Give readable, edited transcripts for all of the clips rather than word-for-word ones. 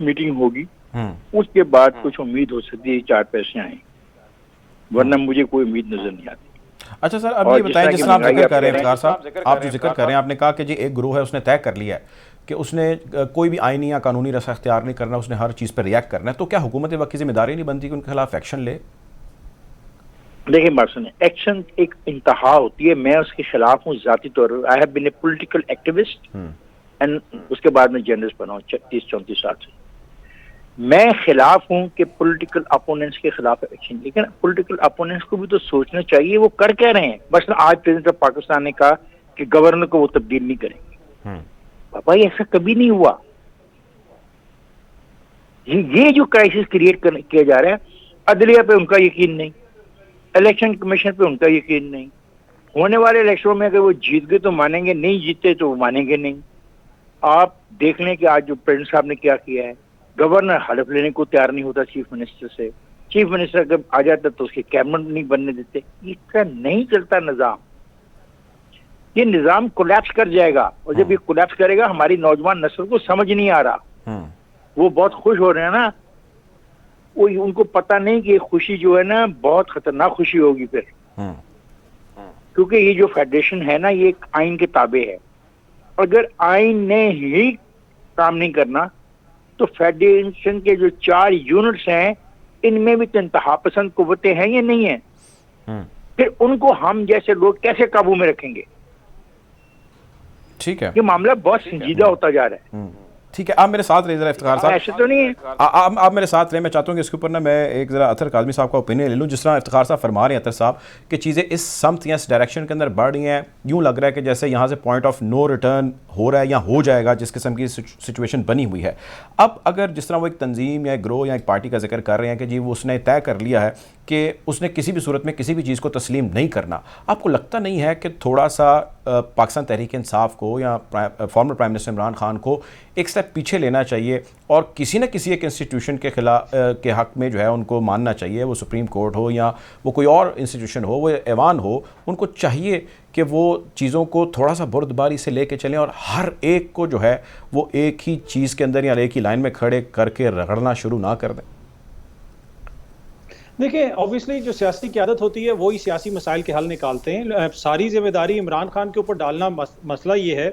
Meeting ہوگی, اس کے بعد کچھ امید ہو سکتی ہے 4 پیسے آئیں, ورنہ مجھے کوئی امید نظر نہیں آتی. اچھا سر, اب یہ بتائیں جس طرح آپ ذکر کر رہے ہیں افتخار صاحب, آپ جو ذکر کر رہے ہیں, آپ نے کہا کہ جی ایک گروہ ہے اس نے طے کر لیا ہے کہ اس نے کوئی بھی آئینی یا قانونی رسا اختیار نہیں کرنا, اس نے ہر چیز پر ریئیکٹ کرنا ہے, تو کیا حکومت وقت کی ذمہ داری نہیں بنتی کہ ان کے خلاف ایکشن لے؟ دیکھیں بات سنیں, ایکشن ایک انتہا ہوتی ہے, میں اس کے خلاف ہوں ذاتی طور پر. I have been a political activist and اس کے بعد میں جرنلسٹ بنا ہوں 30-34 سال سے. میں خلاف ہوں کہ پولیٹیکل اپوننٹس کے خلاف ایکشن, لیکن پولیٹیکل اپوننٹس کو بھی تو سوچنا چاہیے وہ کر کیا رہے ہیں. بس آج پریزیڈنٹ آف پاکستان نے کہا کہ گورنر کو وہ تبدیل نہیں کریں گے. بابا یہ ایسا کبھی نہیں ہوا. یہ جو کرائسس کریٹ کیا جا رہا ہے, عدلیہ پہ ان کا یقین نہیں, الیکشن کمیشن پہ ان کا یقین نہیں. ہونے والے الیکشنوں میں اگر وہ جیت گئے تو مانیں گے, نہیں جیتے تو وہ مانیں گے نہیں. آپ دیکھ لیں کہ آج جو پریزیڈنٹ صاحب نے کیا کیا ہے, گورنر حلف لینے کو تیار نہیں ہوتا چیف منسٹر سے. چیف منسٹر اگر آ جاتا تو اس کے کیبنٹ نہیں بننے دیتے. اس طرح نہیں چلتا نظام. یہ نظام کولیپس کر جائے گا, اور جب یہ کولیپس کرے گا ہماری نوجوان نسل کو سمجھ نہیں آ رہا. وہ بہت خوش ہو رہے ہیں نا, وہ ان کو پتہ نہیں کہ یہ خوشی جو ہے نا بہت خطرناک خوشی ہوگی پھر, کیونکہ یہ جو فیڈریشن ہے نا یہ ایک آئین کے تابع ہے. اگر آئین نے ہی کام نہیں کرنا تو فیڈریشن کے جو 4 یونٹس ہیں ان میں بھی تو انتہا پسند قوتیں ہیں یا نہیں ہیں, پھر ان کو ہم جیسے لوگ کیسے قابو میں رکھیں گے؟ ٹھیک ہے, یہ معاملہ بہت سنجیدہ ہوتا جا رہا ہے. ٹھیک ہے, آپ میرے ساتھ رہے ذرا افتخار صاحب. ایسے تو نہیں ہے, آپ میرے ساتھ رہے. میں چاہتا ہوں کہ اس کے اوپر نا میں ایک ذرا اطہر کاظمی صاحب کا اوپینین لے لوں. جس طرح افتخار صاحب فرما رہے ہیں اطہر صاحب کہ چیزیں اس سمت یا اس ڈائریکشن کے اندر بڑھ رہی ہیں, یوں لگ رہا ہے کہ جیسے یہاں سے پوائنٹ آف نو ریٹرن ہو رہا ہے یا ہو جائے گا, جس قسم کی سچویشن بنی ہوئی ہے. اب اگر جس طرح وہ ایک تنظیم یا ایک گروہ یا ایک پارٹی کا ذکر کر رہے ہیں کہ جی وہ اس نے طے کر لیا ہے کہ اس نے کسی بھی صورت میں کسی بھی چیز کو تسلیم نہیں کرنا, آپ کو لگتا نہیں ہے کہ تھوڑا سا پاکستان تحریک انصاف کو یا former prime minister Imran Khan کو ایک سٹیپ پیچھے لینا چاہیے اور کسی نہ کسی ایک انسٹیٹیوشن کے خلاف کے حق میں جو ہے ان کو ماننا چاہیے, وہ سپریم کورٹ ہو یا وہ کوئی اور انسٹیٹیوشن ہو, وہ ایوان ہو, ان کو چاہیے کہ وہ چیزوں کو تھوڑا سا بردباری سے لے کے چلیں اور ہر ایک کو جو ہے وہ ایک ہی چیز کے اندر یا ایک ہی لائن میں کھڑے کر کے رگڑنا شروع نہ کر دیں. دیکھیں اوبویسلی جو سیاسی قیادت ہوتی ہے وہی سیاسی مسائل کے حل نکالتے ہیں. ساری ذمہ داری عمران خان کے اوپر ڈالنا مسئلہ یہ ہے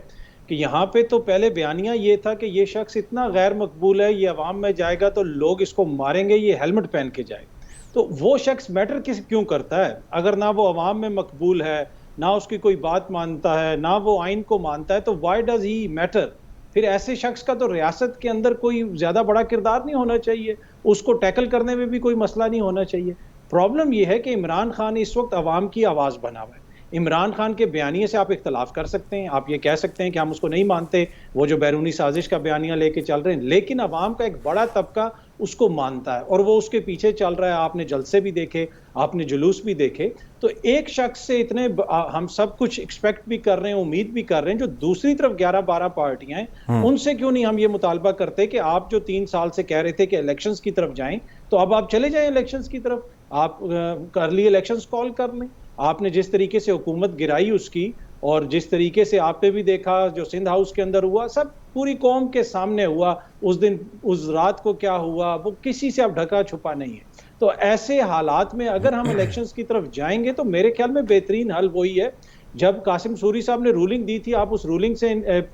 کہ یہاں پہ تو پہلے بیانیہ یہ تھا کہ یہ شخص اتنا غیر مقبول ہے, یہ عوام میں جائے گا تو لوگ اس کو ماریں گے, یہ ہیلمٹ پہن کے جائے. تو وہ شخص میٹر کیوں کرتا ہے اگر نہ وہ عوام میں مقبول ہے, نہ اس کی کوئی بات مانتا ہے, نہ وہ آئین کو مانتا ہے, تو وائی ڈز ہی میٹر؟ پھر ایسے شخص کا تو ریاست کے اندر کوئی زیادہ بڑا کردار نہیں ہونا چاہیے, اس کو ٹیکل کرنے میں بھی کوئی مسئلہ نہیں ہونا چاہیے. پرابلم یہ ہے کہ عمران خان اس وقت عوام کی آواز بنا ہوا ہے. عمران خان کے بیانیے سے آپ اختلاف کر سکتے ہیں, آپ یہ کہہ سکتے ہیں کہ ہم اس کو نہیں مانتے, وہ جو بیرونی سازش کا بیانیہ لے کے چل رہے ہیں, لیکن عوام کا ایک بڑا طبقہ اس کو مانتا ہے اور وہ اس کے پیچھے چل رہا ہے. آپ نے جلسے بھی دیکھے, آپ نے جلوس بھی دیکھے. تو ایک شخص سے اتنے ہم سب کچھ ایکسپیکٹ بھی کر رہے ہیں, امید بھی کر رہے ہیں. جو دوسری طرف 11-12 پارٹیاں ہیں ان سے کیوں نہیں ہم یہ مطالبہ کرتے کہ آپ جو 3 سال سے کہہ رہے تھے کہ الیکشنز کی طرف جائیں, تو اب آپ چلے جائیں الیکشنز کی طرف, آپ کر لیے الیکشنز کال کر لیں. آپ نے جس طریقے سے حکومت گرائی اس کی, اور جس طریقے سے آپ نے بھی دیکھا جو سندھ ہاؤس کے اندر ہوا, سب پوری قوم کے سامنے ہوا. اس دن اس رات کو کیا ہوا وہ کسی سے اب ڈھکا چھپا نہیں ہے. تو ایسے حالات میں اگر ہم الیکشنز کی طرف جائیں گے تو میرے خیال میں بہترین حل وہی ہے. جب قاسم سوری صاحب نے رولنگ دی تھی, آپ اس رولنگ سے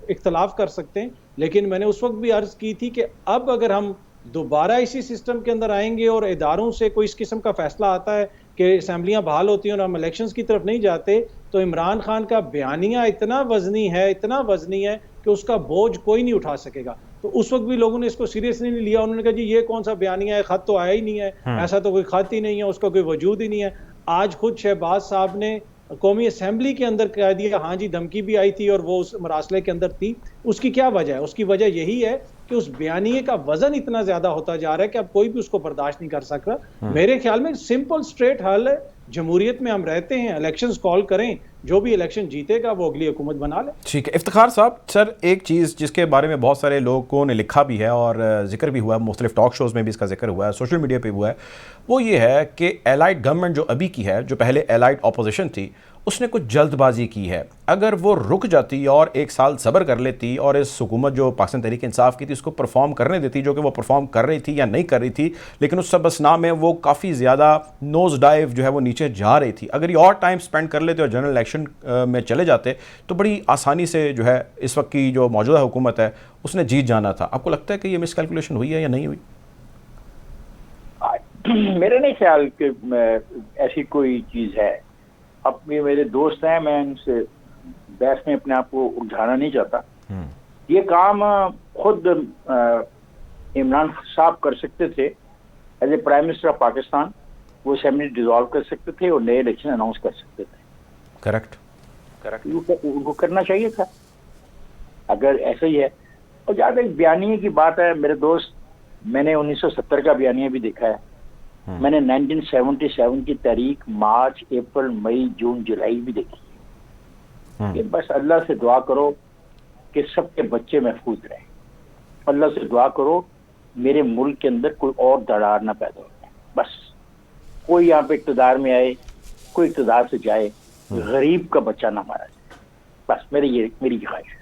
اختلاف کر سکتے ہیں, لیکن میں نے اس وقت بھی عرض کی تھی کہ اب اگر ہم دوبارہ اسی سسٹم کے اندر آئیں گے اور اداروں سے کوئی اس قسم کا فیصلہ آتا ہے کہ اسمبلیاں بحال ہوتی ہیں اور ہم الیکشنز کی طرف نہیں جاتے, تو عمران خان کا بیانیہ اتنا وزنی ہے کہ اس کا بوجھ کوئی نہیں اٹھا سکے گا. تو اس وقت بھی لوگوں نے اس کو سیریسلی نہیں لیا. انہوں نے کہا جی یہ کون سا بیانیہ ہے, خط تو آیا ہی نہیں ہے, ایسا تو کوئی خط ہی نہیں ہے, اس کا کوئی وجود ہی نہیں ہے. آج خود شہباز صاحب نے قومی اسمبلی کے اندر کہہ دیا ہاں جی دھمکی بھی آئی تھی اور وہ اس مراسلے کے اندر تھی. اس کی کیا وجہ ہے؟ اس کی وجہ یہی ہے کہ اس بیانیے کا وزن اتنا زیادہ ہوتا جا رہا ہے کہ اب کوئی بھی اس کو برداشت نہیں کر سک رہا. میرے خیال میں سمپل سٹریٹ حل ہے, جمہوریت میں ہم رہتے ہیں, الیکشنز کال کریں, جو بھی الیکشن جیتے گا وہ اگلی حکومت بنا لے. ٹھیک ہے افتخار صاحب. سر ایک چیز جس کے بارے میں بہت سارے لوگوں نے لکھا بھی ہے اور ذکر بھی ہوا ہے, مختلف ٹاک شوز میں بھی اس کا ذکر ہوا ہے, سوشل میڈیا پہ ہوا ہے, وہ یہ ہے کہ ایلائڈ گورنمنٹ جو ابھی کی ہے, جو پہلے ایلائڈ اپوزیشن تھی, اس نے کچھ جلد بازی کی ہے. اگر وہ رک جاتی اور ایک سال صبر کر لیتی اور اس حکومت جو پاکستان تحریک انصاف کی تھی اس کو پرفارم کرنے دیتی, جو کہ وہ پرفارم کر رہی تھی یا نہیں کر رہی تھی, لیکن اس سبسنا میں وہ کافی زیادہ نوز ڈائیو جو ہے وہ نیچے جا رہی تھی, اگر یہ اور ٹائم سپینڈ کر لیتے اور جنرل الیکشن میں چلے جاتے تو بڑی آسانی سے جو ہے اس وقت کی جو موجودہ حکومت ہے اس نے جیت جانا تھا. آپ کو لگتا ہے کہ یہ مس کیلکولیشن ہوئی ہے یا نہیں ہوئی؟ میرے نہیں خیال کہ ایسی کوئی چیز ہے. اب یہ میرے دوست ہیں, میں ان سے بحث میں اپنے آپ کو الجھانا نہیں چاہتا. یہ کام خود عمران صاحب کر سکتے تھے as a prime minister of Pakistan. وہ اسمبلی ڈیزالو کر سکتے تھے اور نئے الیکشن اناؤنس کر سکتے تھے. کریکٹ. ان کو کرنا چاہیے تھا اگر ایسا ہی ہے. اور جہاں تک بیانیے کی بات ہے میرے دوست, میں نے 1970 کا بیانیہ بھی دیکھا ہے, میں نے 1977 کی تاریخ مارچ, اپریل, مئی, جون, جولائی بھی دیکھی ہے. کہ بس اللہ سے دعا کرو کہ سب کے بچے محفوظ رہیں. اللہ سے دعا کرو میرے ملک کے اندر کوئی اور دراڑ نہ پیدا ہو جائے. بس کوئی یہاں پہ اقتدار میں آئے, کوئی اقتدار سے جائے, غریب کا بچہ نہ مارا جائے. بس میری خواہش ہے.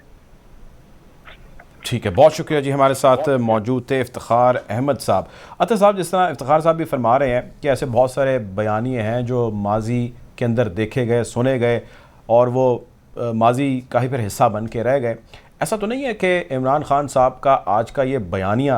ٹھیک ہے, بہت شکریہ جی. ہمارے ساتھ موجود تھے افتخار احمد صاحب. اطہر صاحب, جس طرح افتخار صاحب بھی فرما رہے ہیں کہ ایسے بہت سارے بیانیے ہیں جو ماضی کے اندر دیکھے گئے, سنے گئے اور وہ ماضی کا ہی پھر حصہ بن کے رہ گئے. ایسا تو نہیں ہے کہ عمران خان صاحب کا آج کا یہ بیانیہ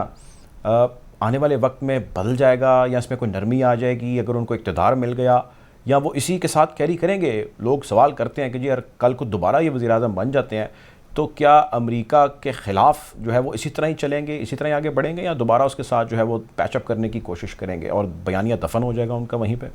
آنے والے وقت میں بدل جائے گا یا اس میں کوئی نرمی آ جائے گی اگر ان کو اقتدار مل گیا, یا وہ اسی کے ساتھ کیری کریں گے؟ لوگ سوال کرتے ہیں کہ جی اگر کل کو دوبارہ یہ وزیر اعظم بن جاتے ہیں تو کیا امریکہ کے خلاف جو ہے وہ اسی طرح ہی چلیں گے, اسی طرح ہی آگے بڑھیں گے, یا دوبارہ اس کے ساتھ جو ہے وہ پیچ اپ کرنے کی کوشش کریں گے اور بیانیہ دفن ہو جائے گا ان کا وہیں پہ؟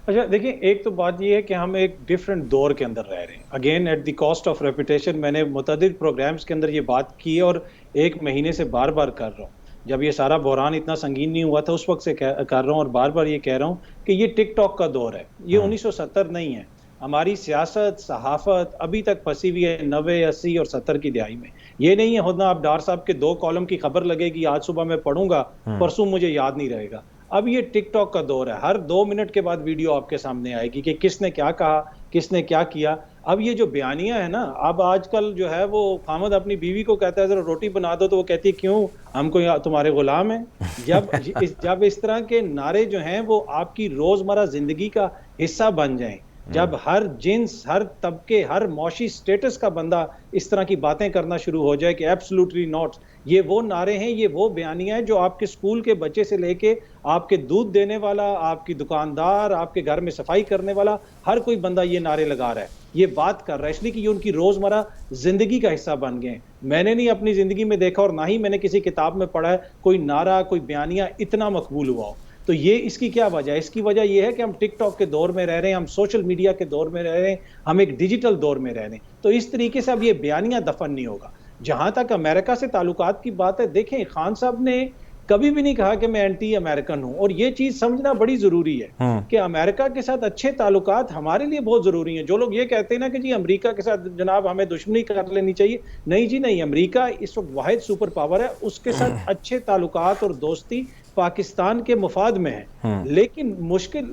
اچھا دیکھیں, ایک تو بات یہ ہے کہ ہم ایک ڈیفرنٹ دور کے اندر رہ رہے ہیں. Again at the cost of reputation, میں نے متعدد پروگرامز کے اندر یہ بات کی ہے اور ایک مہینے سے بار بار کر رہا ہوں. جب یہ سارا بحران اتنا سنگین نہیں ہوا تھا اس وقت سے کر رہا ہوں اور بار بار یہ کہہ رہا ہوں کہ یہ ٹک ٹاک کا دور ہے. یہ 1970 نہیں ہے. ہماری سیاست, صحافت ابھی تک پھنسی ہوئی ہے 90, 80 اور 70 کی دہائی میں. یہ نہیں ہے ہونا آپ ڈار صاحب کے 2 کالم کی خبر لگے گی, آج صبح میں پڑھوں گا, پرسوں مجھے یاد نہیں رہے گا. اب یہ ٹک ٹاک کا دور ہے. ہر 2 منٹ کے بعد ویڈیو آپ کے سامنے آئے گی کہ کس نے کیا کہا, کس نے کیا کیا. اب یہ جو بیانیہ ہے نا, اب آج کل جو ہے وہ خامد اپنی بیوی کو کہتا ہے ذرا روٹی بنا دو, تو وہ کہتی ہے کیوں, ہم کو تمہارے غلام ہیں. جب اس طرح کے نعرے جو ہیں وہ آپ کی روزمرہ زندگی کا حصہ بن جائیں, جب ہر جنس, ہر طبقے, ہر معاشی سٹیٹس کا بندہ اس طرح کی باتیں کرنا شروع ہو جائے کہ ایبسلوٹلی ناٹ, یہ وہ نعرے ہیں, یہ وہ بیانیہ ہیں جو آپ کے سکول کے بچے سے لے کے آپ کے دودھ دینے والا, آپ کی دکاندار, آپ کے گھر میں صفائی کرنے والا, ہر کوئی بندہ یہ نعرے لگا رہا ہے, یہ بات کر رہا ہے, اس لیے کہ یہ ان کی روزمرہ زندگی کا حصہ بن گئے ہیں. میں نے نہیں اپنی زندگی میں دیکھا اور نہ ہی میں نے کسی کتاب میں پڑھا ہے کوئی نعرہ, کوئی بیانیہ اتنا مقبول ہوا ہو. تو یہ اس کی کیا وجہ ہے؟ اس کی وجہ یہ ہے کہ ہم ٹک ٹاک کے دور میں رہ رہے ہیں, ہم سوشل میڈیا کے دور میں رہ رہے ہیں, ہم ایک ڈیجیٹل دور میں رہ رہے ہیں. تو اس طریقے سے اب یہ بیانیہ دفن نہیں ہوگا. جہاں تک امریکہ سے تعلقات کی بات ہے, دیکھیں خان صاحب نے کبھی بھی نہیں کہا کہ میں اینٹی امریکن ہوں, اور یہ چیز سمجھنا بڑی ضروری ہے کہ امریکہ کے ساتھ اچھے تعلقات ہمارے لیے بہت ضروری ہیں. جو لوگ یہ کہتے ہیں نا کہ جی امریکہ کے ساتھ جناب ہمیں دشمنی کر لینی چاہیے, نہیں جی نہیں, امریکہ اس وقت واحد سپر پاور ہے, اس کے ساتھ اچھے تعلقات اور دوستی پاکستان کے مفاد میں ہے. لیکن مشکل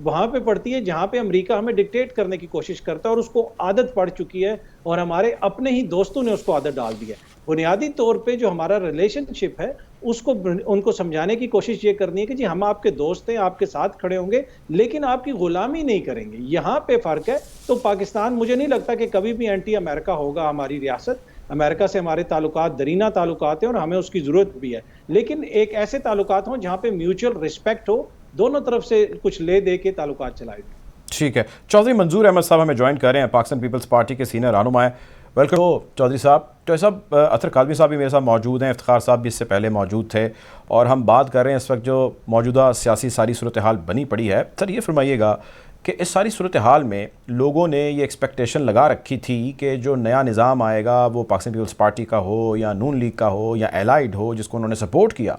وہاں پہ پڑتی ہے جہاں پہ امریکہ ہمیں ڈکٹیٹ کرنے کی کوشش کرتا ہے, اور اس کو عادت پڑ چکی ہے اور ہمارے اپنے ہی دوستوں نے اس کو عادت ڈال دی ہے. بنیادی طور پہ جو ہمارا ریلیشن شپ ہے اس کو ان کو سمجھانے کی کوشش یہ کرنی ہے کہ جی ہم آپ کے دوست ہیں, آپ کے ساتھ کھڑے ہوں گے, لیکن آپ کی غلامی نہیں کریں گے. یہاں پہ فرق ہے. تو پاکستان مجھے نہیں لگتا کہ کبھی بھی اینٹی امریکہ ہوگا. ہماری ریاست امریکہ سے ہمارے تعلقات درینہ تعلقات ہیں اور ہمیں اس کی ضرورت بھی ہے, لیکن ایک ایسے تعلقات ہوں جہاں پہ میوچل رسپیکٹ ہو, دونوں طرف سے کچھ لے دے کے تعلقات چلائے جائیں. ٹھیک ہے. چودھری منظور احمد صاحب ہمیں جوائن کر رہے ہیں, پاکستان پیپلز پارٹی کے سینئر رہنما ہیں. ویلکم چودھری صاحب. چودھری صاحب, اطہر کاظمی صاحب بھی میرے ساتھ موجود ہیں, افتخار صاحب بھی اس سے پہلے موجود تھے, اور ہم بات کر رہے ہیں اس وقت جو موجودہ سیاسی ساری صورتحال بنی پڑی ہے. سر یہ فرمائیے گا کہ اس ساری صورتحال میں لوگوں نے یہ ایکسپیکٹیشن لگا رکھی تھی کہ جو نیا نظام آئے گا وہ پاکستان پیپلز پارٹی کا ہو یا نون لیگ کا ہو یا الائیڈ ہو, جس کو انہوں نے سپورٹ کیا,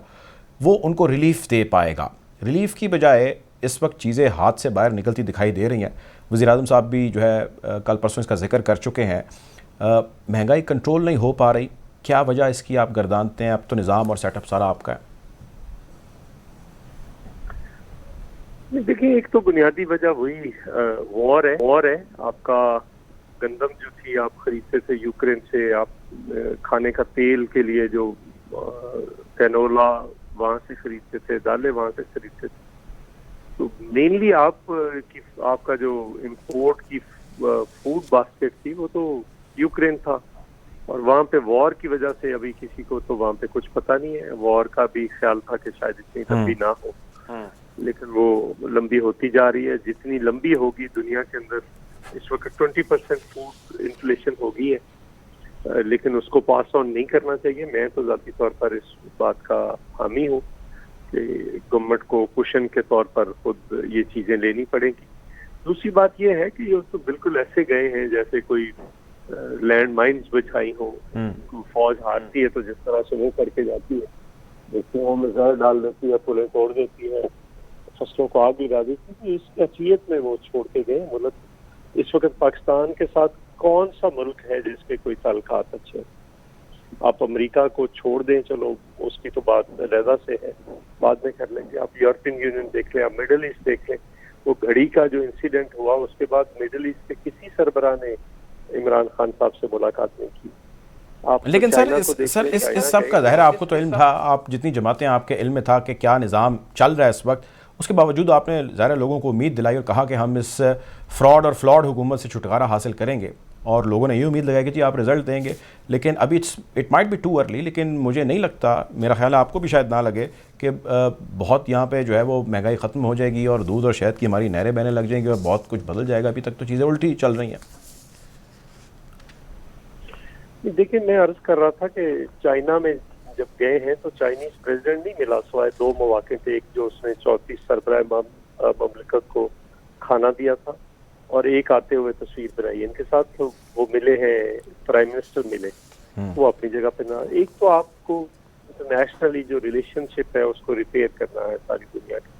وہ ان کو ریلیف دے پائے گا. ریلیف کی بجائے اس وقت چیزیں ہاتھ سے باہر نکلتی دکھائی دے رہی ہیں. وزیر اعظم صاحب بھی جو ہے کل پرسوں اس کا ذکر کر چکے ہیں. مہنگائی کنٹرول نہیں ہو پا رہی, کیا وجہ اس کی آپ گردانتے ہیں؟ اب تو نظام اور سیٹ اپ سارا آپ کا ہے. دیکھیں ایک تو بنیادی وجہ وہی وار ہے. آپ کا گندم جو تھی آپ خریدتے تھے یوکرین سے, آپ کھانے کا تیل کے لیے جو کینولا وہاں سے خریدتے تھے, دالیں وہاں سے خریدتے تھے. تو مینلی آپ کا جو امپورٹ کی فوڈ باسکٹ تھی وہ تو یوکرین تھا, اور وہاں پہ وار کی وجہ سے ابھی کسی کو تو وہاں پہ کچھ پتہ نہیں ہے. وار کا بھی خیال تھا کہ شاید اتنی لمبی نہ ہو, لیکن وہ لمبی ہوتی جا رہی ہے. جتنی لمبی ہوگی دنیا کے اندر اس وقت 20% فوڈ انفلیشن ہوگی ہے, لیکن اس کو پاس آن نہیں کرنا چاہیے. میں تو ذاتی طور پر اس بات کا حامی ہوں کہ گورنمنٹ کو کوشن کے طور پر خود یہ چیزیں لینی پڑیں گی. دوسری بات یہ ہے کہ یہ تو بالکل ایسے گئے ہیں جیسے کوئی لینڈ مائنز بچھائی ہوں. فوج ہارتی ہے تو جس طرح سے وہ کر کے جاتی ہے, کنوؤں میں زہر ڈال دیتی ہے, پلیں توڑ دیتی ہے, فصلوں کو آگ لگا دیتی ہے, اس اچیت میں وہ چھوڑ کے گئے ملک. اس وقت پاکستان کے ساتھ کون سا ملک ہے جس کے کوئی تعلقات اچھے؟ آپ امریکہ کو چھوڑ دیں, چلو اس کی تو بات علیحدہ سے ہے, بعد میں کر لیں گے. آپ یورپین یونین دیکھ لیں, آپ مڈل ایسٹ دیکھ لیں. وہ گھڑی کا جو انسیڈنٹ ہوا اس کے بعد مڈل ایسٹ کے کسی سربراہ نے عمران خان صاحب سے ملاقات نہیں کی. لیکن سر اس سب کا ظاہر آپ کو تو علم تھا, آپ جتنی جماعتیں آپ کے علم میں تھا کہ کیا نظام چل رہا ہے اس وقت, اس کے باوجود آپ نے ظاہر لوگوں کو امید دلائی اور کہا کہ ہم اس فراڈ اور فلاڈ حکومت سے چھٹکارا حاصل کریں گے, اور لوگوں نے یہ امید لگائی کہ جی آپ رزلٹ دیں گے. لیکن ابھی it might be too early, لیکن مجھے نہیں لگتا, میرا خیال ہے آپ کو بھی شاید نہ لگے کہ بہت یہاں پہ جو ہے وہ مہنگائی ختم ہو جائے گی اور دودھ اور شہد کی ہماری نہریں بہنے لگ جائیں گی اور بہت کچھ بدل جائے گا. ابھی تک تو چیزیں الٹی چل رہی ہیں. دیکھیں میں عرض کر رہا تھا کہ چائنا میں جب گئے ہیں تو چائنیز پریزیڈنٹ نہیں ملا, سوائے 2 مواقع تھے. ایک جو اس نے 34 سربراہ مملکت کو کھانا دیا تھا, اور ایک آتے ہوئے تصویر بنائی. ان کے ساتھ وہ ملے ہیں, پرائم منسٹر ملے, وہ اپنی جگہ پہ نہ. ایک تو آپ کو انٹرنیشنلی جو ریلیشن شپ ہے اس کو ریپیئر کرنا ہے ساری دنیا کی.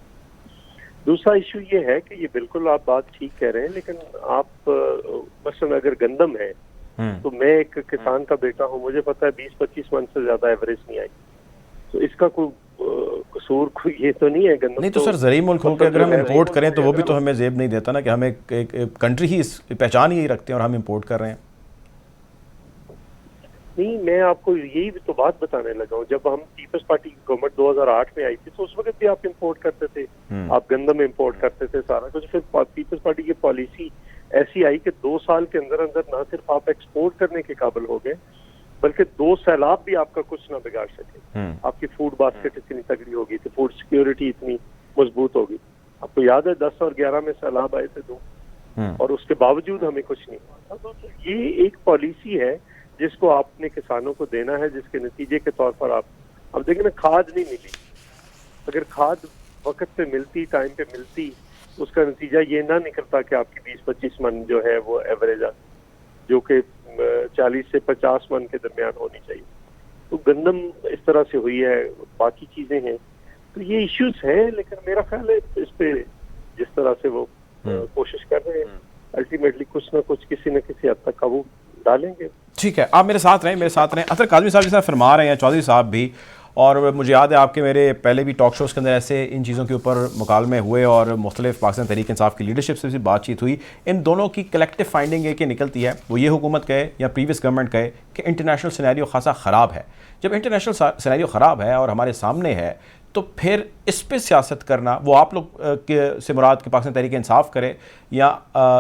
دوسرا ایشو یہ ہے کہ یہ بالکل آپ بات ٹھیک کہہ رہے ہیں, لیکن آپ مثلا اگر گندم ہے تو میں ایک کسان کا بیٹا ہوں, مجھے پتا ہے 20-25 من سے زیادہ ایوریج نہیں آئی. تو اس کا کوئی قصور کوئی یہ تو نہیں ہے. گندم نہیں تو سر زرعی ملک ہو کے اگر ہم امپورٹ کریں تو وہ بھی تو ہمیں زیب نہیں دیتا نا کہ ہم ایک کنٹری ہی اس پہچان یہی رکھتے ہیں اور ہم امپورٹ کر رہے ہیں. نہیں, میں آپ کو یہی تو بات بتانے لگا ہوں. جب ہم پیپلز پارٹی کی گورنمنٹ 2008 میں آئی تھی تو اس وقت بھی آپ امپورٹ کرتے تھے, آپ گندم امپورٹ کرتے تھے, سارا کچھ. پھر پیپلز پارٹی کی پالیسی ایسی آئی کہ 2 سال کے اندر نہ صرف آپ ایکسپورٹ کرنے کے قابل ہو گئے, بلکہ 2 سیلاب بھی آپ کا کچھ نہ بگاڑ سکے. آپ کی فوڈ باسکٹ اتنی تگڑی ہوگی تھی, فوڈ سیکیورٹی اتنی مضبوط ہوگی. آپ کو یاد ہے 10 اور 11 میں سیلاب آئے تھے 2, اور اس کے باوجود ہمیں کچھ نہیں ہوا تھا. تو یہ ایک پالیسی ہے جس کو آپ نے کسانوں کو دینا ہے, جس کے نتیجے کے طور پر آپ اب دیکھیں نا, کھاد نہیں ملی. اگر کھاد وقت پہ ملتی, ٹائم پہ ملتی, اس کا نتیجہ یہ نہ نکلتا کہ آپ کی 20-25 من جو ہے وہ ایوریج جو کہ 40 سے 50 من کے درمیان ہونی چاہیے. تو گندم اس طرح سے ہوئی ہے, باقی چیزیں ہیں. تو یہ ایشوز ہیں, لیکن میرا خیال ہے اس پہ جس طرح سے وہ کوشش کر رہے ہیں الٹیمیٹلی کچھ نہ کچھ کسی نہ کسی حد تک قابو ڈالیں گے. ٹھیک ہے, آپ میرے ساتھ رہیں. اطہر کاظمی صاحب جس طرح فرما رہے ہیں, چودھری صاحب بھی, اور مجھے یاد ہے آپ کے میرے پہلے بھی ٹاک شوز کے اندر ایسے ان چیزوں کے اوپر مکالمے ہوئے اور مختلف پاکستان تحریک انصاف کی لیڈرشپ سے بھی بات چیت ہوئی. ان دونوں کی کلیکٹیو فائنڈنگ یہ کہ نکلتی ہے, وہ یہ حکومت کہے یا پریویس گورنمنٹ کہے کہ انٹرنیشنل سینیریو خاصا خراب ہے. جب انٹرنیشنل سینیریو خراب ہے اور ہمارے سامنے ہے تو پھر اس پہ سیاست کرنا, وہ آپ لوگ سے مراد کہ پاکستان تحریک انصاف کرے یا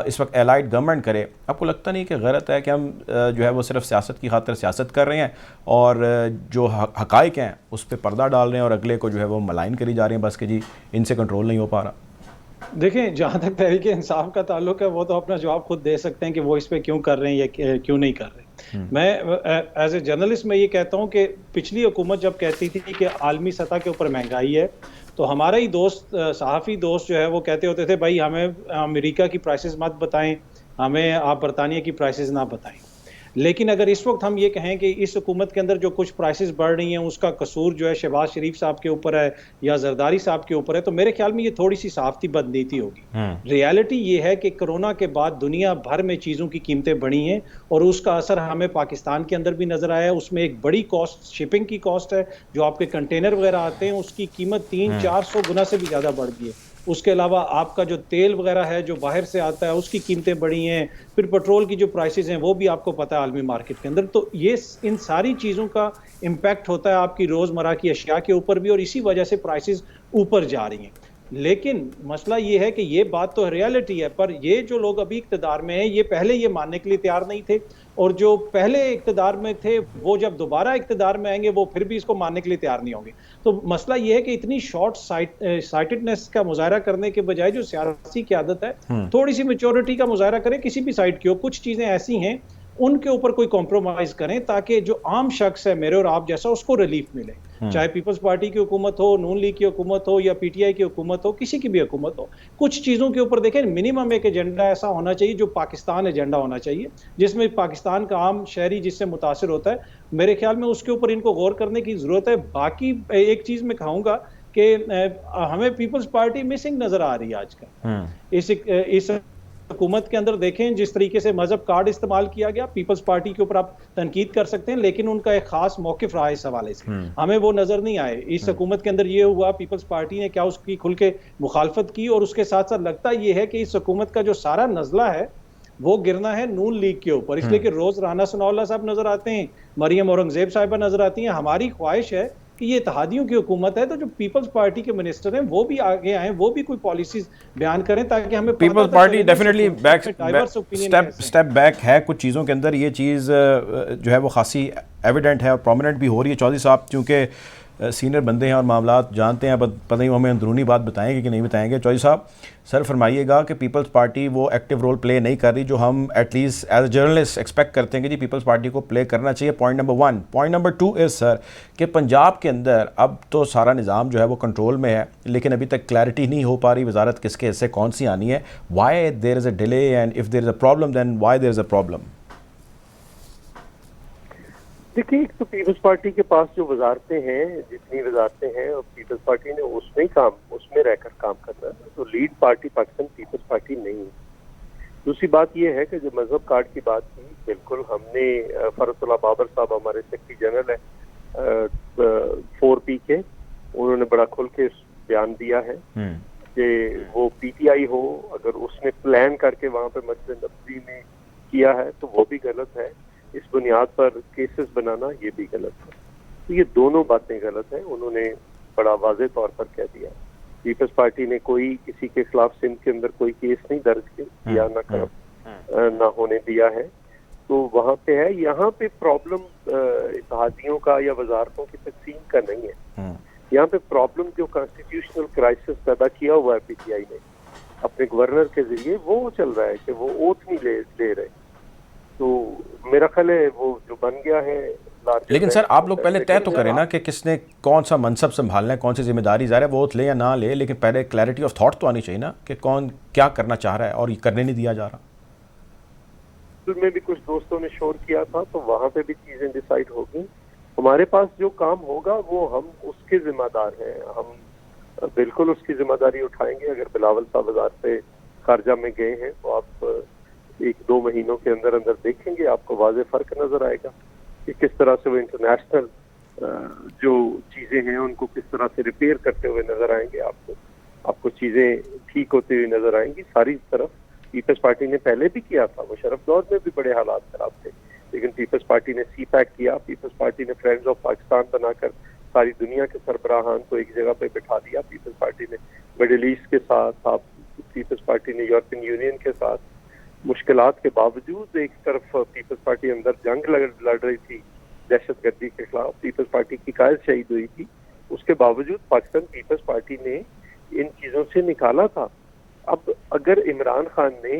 اس وقت الائڈ گورنمنٹ کرے, آپ کو لگتا نہیں کہ غلط ہے کہ ہم جو ہے وہ صرف سیاست کی خاطر سیاست کر رہے ہیں اور جو حقائق ہیں اس پہ پردہ ڈال رہے ہیں اور اگلے کو جو ہے وہ ملائن کری جا رہے ہیں بس کہ جی ان سے کنٹرول نہیں ہو پا رہا؟ دیکھیں, جہاں تک تحریک انصاف کا تعلق ہے وہ تو اپنا جواب خود دے سکتے ہیں کہ وہ اس پہ کیوں کر رہے ہیں یا کیوں نہیں کر رہے. میں ایز اے جرنلسٹ میں یہ کہتا ہوں کہ پچھلی حکومت جب کہتی تھی کہ عالمی سطح کے اوپر مہنگائی ہے تو ہمارا ہی دوست صحافی دوست جو ہے وہ کہتے ہوتے تھے بھائی ہمیں امریکہ کی پرائسز مت بتائیں, ہمیں آپ برطانیہ کی پرائسز نہ بتائیں. لیکن اگر اس وقت ہم یہ کہیں کہ اس حکومت کے اندر جو کچھ پرائسز بڑھ رہی ہیں اس کا قصور جو ہے شہباز شریف صاحب کے اوپر ہے یا زرداری صاحب کے اوپر ہے, تو میرے خیال میں یہ تھوڑی سی صحافتی بدنیتی ہوگی. ریالٹی یہ ہے کہ کرونا کے بعد دنیا بھر میں چیزوں کی قیمتیں بڑھی ہیں اور اس کا اثر ہمیں پاکستان کے اندر بھی نظر آیا ہے. اس میں ایک بڑی کاسٹ شپنگ کی کاسٹ ہے, جو آپ کے کنٹینر وغیرہ آتے ہیں اس کی قیمت 300-400 گنا سے بھی زیادہ بڑھ گئی ہے. اس کے علاوہ آپ کا جو تیل وغیرہ ہے جو باہر سے آتا ہے اس کی قیمتیں بڑھی ہیں، پھر پیٹرول کی جو پرائسز ہیں وہ بھی آپ کو پتہ ہے عالمی مارکیٹ کے اندر. تو یہ ان ساری چیزوں کا امپیکٹ ہوتا ہے آپ کی روزمرہ کی اشیاء کے اوپر بھی، اور اسی وجہ سے پرائسز اوپر جا رہی ہیں. لیکن مسئلہ یہ ہے کہ یہ بات تو ریالٹی ہے، پر یہ جو لوگ ابھی اقتدار میں ہیں یہ پہلے یہ ماننے کے لیے تیار نہیں تھے، اور جو پہلے اقتدار میں تھے وہ جب دوبارہ اقتدار میں آئیں گے وہ پھر بھی اس کو ماننے کے لیے تیار نہیں ہوں گے. تو مسئلہ یہ ہے کہ اتنی شارٹ سائٹڈنس کا مظاہرہ کرنے کے بجائے جو سیاسی قیادت ہے تھوڑی سی میچورٹی کا مظاہرہ کریں کسی بھی سائڈ کی ہو. کچھ چیزیں ایسی ہیں ان کے اوپر کوئی کمپرومائز کریں تاکہ جو عام شخص ہے میرے اور آپ جیسا اس کو ریلیف ملے، چاہے پیپلز پارٹی کی حکومت ہو، نون لیگ کی حکومت ہو، یا پی ٹی آئی کی حکومت ہو، کسی کی بھی حکومت ہو. کچھ چیزوں کے اوپر دیکھیں منیمم ایک ایجنڈا ایسا ہونا چاہیے جو پاکستان ایجنڈا ہونا چاہیے، جس میں پاکستان کا عام شہری جس سے متاثر ہوتا ہے. میرے خیال میں اس کے اوپر ان کو غور کرنے کی ضرورت ہے. باقی ایک چیز میں کہوں گا کہ ہمیں پیپلز پارٹی مسنگ نظر آ رہی ہے آج کل. اس حکومت کے اندر دیکھیں جس طریقے سے مذہب کارڈ استعمال کیا گیا، پیپلز پارٹی کے اوپر آپ تنقید کر سکتے ہیں لیکن ان کا ایک خاص موقف رہا اس حوالے سے، ہمیں وہ نظر نہیں آئے. اس حکومت کے اندر یہ ہوا پیپلز پارٹی نے کیا اس کی کھل کے مخالفت کی، اور اس کے ساتھ ساتھ لگتا یہ ہے کہ اس حکومت کا جو سارا نزلہ ہے وہ گرنا ہے نون لیگ کے اوپر، اس لیے کہ روز رانا ثناء اللہ صاحب نظر آتے ہیں، مریم اورنگزیب صاحبہ نظر آتی ہیں. ہماری خواہش ہے کہ یہ اتحادیوں کی حکومت ہے تو جو پیپلز پارٹی کے منسٹر ہیں وہ بھی آگے آئیں، وہ بھی کوئی پالیسیز بیان کریں تاکہ ہمیں Peoples Party definitely step back ہے کچھ چیزوں کے اندر. یہ چیز جو ہے وہ خاصی ایویڈنٹ ہے اور پرومیننٹ بھی ہو رہی ہے. چودھری صاحب چونکہ سینئر بندے ہیں اور معاملات جانتے ہیں، پتہ نہیں وہ ہمیں اندرونی بات بتائیں گے کہ نہیں بتائیں گے. چودھری صاحب سر فرمائیے گا کہ پیپلز پارٹی وہ ایکٹیو رول پلے نہیں کر رہی جو ہم at least as a journalist expect کرتے ہیں کہ جی پیپلز پارٹی کو پلے کرنا چاہیے. Point number 1. پوائنٹ نمبر 2 از سر کہ پنجاب کے اندر اب تو سارا نظام جو ہے وہ کنٹرول میں ہے لیکن ابھی تک کلیئرٹی نہیں ہو پا رہی وزارت کس کے حصے کون سی آنی ہے. Why there is a delay and if there is a problem then why there is a problem? دیکھیے ایک تو پیپلز پارٹی کے پاس جو وزارتیں ہیں، جتنی وزارتیں ہیں، اور پیپلز پارٹی نے اس میں رہ کر کام کرنا ہے. تو لیڈ پارٹی پاکستان پیپلز پارٹی نہیں ہے. دوسری بات یہ ہے کہ جو مذہب کارڈ کی بات کی، بالکل ہم نے فرت اللہ بابر صاحب ہمارے سیکرٹری جنرل ہیں 4P کے، انہوں نے بڑا کھل کے بیان دیا ہے کہ وہ پی ٹی آئی ہو اگر اس نے پلان کر کے وہاں پہ مسجد نبوی میں کیا ہے تو وہ بھی غلط ہے، اس بنیاد پر کیسز بنانا یہ بھی غلط ہے. تو یہ دونوں باتیں غلط ہیں. انہوں نے بڑا واضح طور پر کہہ دیا. پیپلز پارٹی نے کوئی کسی کے خلاف سندھ کے اندر کوئی کیس نہیں درج کیا، نہ ہونے دیا ہے. تو وہاں پہ ہے. یہاں پہ پرابلم اتحادیوں کا یا وزارتوں کی تقسیم کا نہیں ہے. یہاں پہ پرابلم جو کانسٹیٹیوشنل کرائسس پیدا کیا ہوا ہے پی ٹی آئی نے اپنے گورنر کے ذریعے، وہ چل رہا ہے کہ وہ اوتھ نہیں لے رہے. تو میرا خیال ہے وہ جو بن گیا ہے. لیکن سر آپ لوگ پہلے طے تو کریں نا کہ کس نے کون سا منصب سنبھالنا ہے، کون سی ذمہ داری. ظاہر ہے وہ لے یا نہ لے لیکن پہلے کلیئرٹی آف تھاٹ تو آنی چاہیے نا کہ کون کیا کرنا چاہ رہا ہے اور یہ کرنے نہیں دیا جا رہا. میں بھی کچھ دوستوں نے شور کیا تھا تو وہاں پہ بھی چیزیں ڈیسائیڈ ہو گئی. ہمارے پاس جو کام ہوگا وہ ہم اس کے ذمہ دار ہیں، ہم بالکل اس کی ذمہ داری اٹھائیں گے. اگر بلاول صاحب وزارت خارجہ میں گئے ہیں تو آپ 1-2 مہینوں کے اندر دیکھیں گے، آپ کو واضح فرق نظر آئے گا کہ کس طرح سے وہ انٹرنیشنل جو چیزیں ہیں ان کو کس طرح سے ریپیئر کرتے ہوئے نظر آئیں گے. آپ کو چیزیں ٹھیک ہوتی ہوئی نظر آئیں گی. ساری طرف پیپلز پارٹی نے پہلے بھی کیا تھا، مشرف دور میں بھی بڑے حالات خراب تھے لیکن پیپلز پارٹی نے سی پیک کیا. پیپلز پارٹی نے فرینڈز آف پاکستان بنا کر ساری دنیا کے سربراہان کو ایک جگہ پہ بٹھا دیا. پیپلز پارٹی نے مڈل ایسٹ کے ساتھ، پیپلز پارٹی نے یورپین یونین کے ساتھ مشکلات کے باوجود ایک طرف پیپلز پارٹی اندر جنگ لڑ رہی تھی دہشت گردی کے خلاف، پیپلز پارٹی کی قائد شہید ہوئی تھی، اس کے باوجود پاکستان پیپلز پارٹی نے ان چیزوں سے نکالا تھا. اب اگر عمران خان نے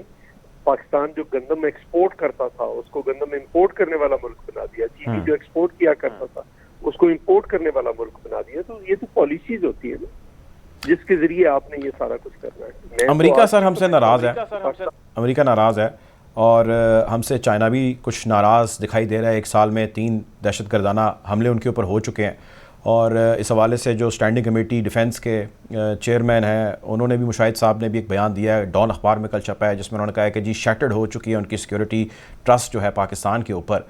پاکستان جو گندم ایکسپورٹ کرتا تھا اس کو گندم امپورٹ کرنے والا ملک بنا دیا، چینی جو ایکسپورٹ کیا کرتا تھا اس کو امپورٹ کرنے والا ملک بنا دیا، تو یہ تو پالیسیز ہوتی ہے نا جس کے ذریعے آپ نے یہ سارا کچھ کرنا ہے. امریکہ سر ہم سے ناراض ہے، امریکہ ناراض ہے اور ہم سے چائنا بھی کچھ ناراض دکھائی دے رہا ہے. 1 سال میں 3 دہشت گردانہ حملے ان کے اوپر ہو چکے ہیں اور اس حوالے سے جو اسٹینڈنگ کمیٹی ڈیفنس کے چیئرمین ہیں انہوں نے بھی، مشاہد صاحب نے بھی ایک بیان دیا ہے، ڈان اخبار میں کل چھپا ہے، جس میں انہوں نے کہا ہے کہ جی شیٹرڈ ہو چکی ہے ان کی سیکیورٹی ٹرسٹ جو ہے پاکستان کے اوپر.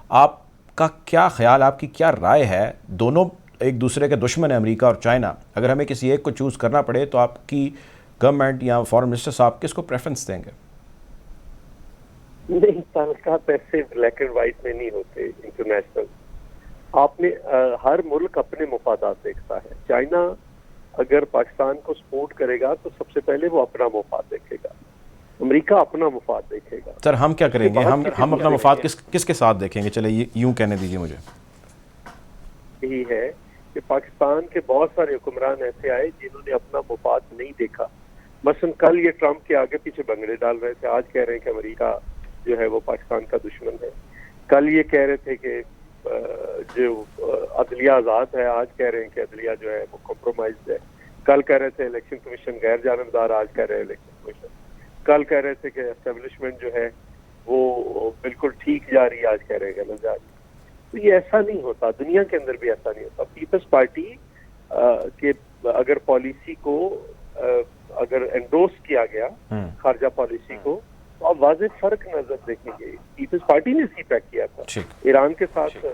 آپ کا کیا خیال، آپ کی کیا رائے ہے؟ دونوں ایک دوسرے کے دشمن ہیں امریکہ اور چائنا، اگر ہمیں کسی ایک کو چوز کرنا پڑے تو آپ کی گورنمنٹ یا فارن منسٹر صاحب کس کو پریفرنس دیں گے؟ نہیں، تعلقات ایسے بلیک اینڈ وائٹ میں نہیں ہوتے انٹرنیشنل. آپ نے ہر ملک اپنے مفادات دیکھتا ہے. چائنا اگر پاکستان کو سپورٹ کرے گا تو سب سے پہلے وہ اپنا مفاد دیکھے گا. امریکہ اپنا مفاد دیکھے گا. سر ہم کیا کریں گے؟ ہم اپنا مفاد کس کے ساتھ دیکھیں گے؟ چلے یوں کہنے دیجیے مجھے. یہی ہے کہ پاکستان کے بہت سارے حکمران ایسے آئے جنہوں نے اپنا مفاد نہیں دیکھا. مثلا کل یہ ٹرمپ کے آگے پیچھے بنگڑے ڈال رہے تھے، آج کہہ رہے ہیں کہ امریکہ جو ہے وہ پاکستان کا دشمن ہے. کل یہ کہہ رہے تھے کہ جو عدلیہ آزاد ہے، آج کہہ رہے ہیں کہ عدلیہ جو ہے وہ کمپرومائزڈ ہے. کل کہہ رہے تھے الیکشن کمیشن غیر جانبدار، آج کہہ رہے ہیں الیکشن کمیشن. کل کہہ رہے تھے کہ اسٹیبلشمنٹ جو ہے وہ بالکل ٹھیک جا رہی ہے، آج کہہ رہے ہیں غلط جا رہی ہے. تو یہ ایسا نہیں ہوتا، دنیا کے اندر بھی ایسا نہیں ہوتا. پیپلز پارٹی کے اگر پالیسی کو اگر انڈورس کیا گیا خارجہ پالیسی کو، تو آپ واضح فرق نظر دیکھیں گے. پیپلز پارٹی نے سی پیک کیا تھا، ایران کے ساتھ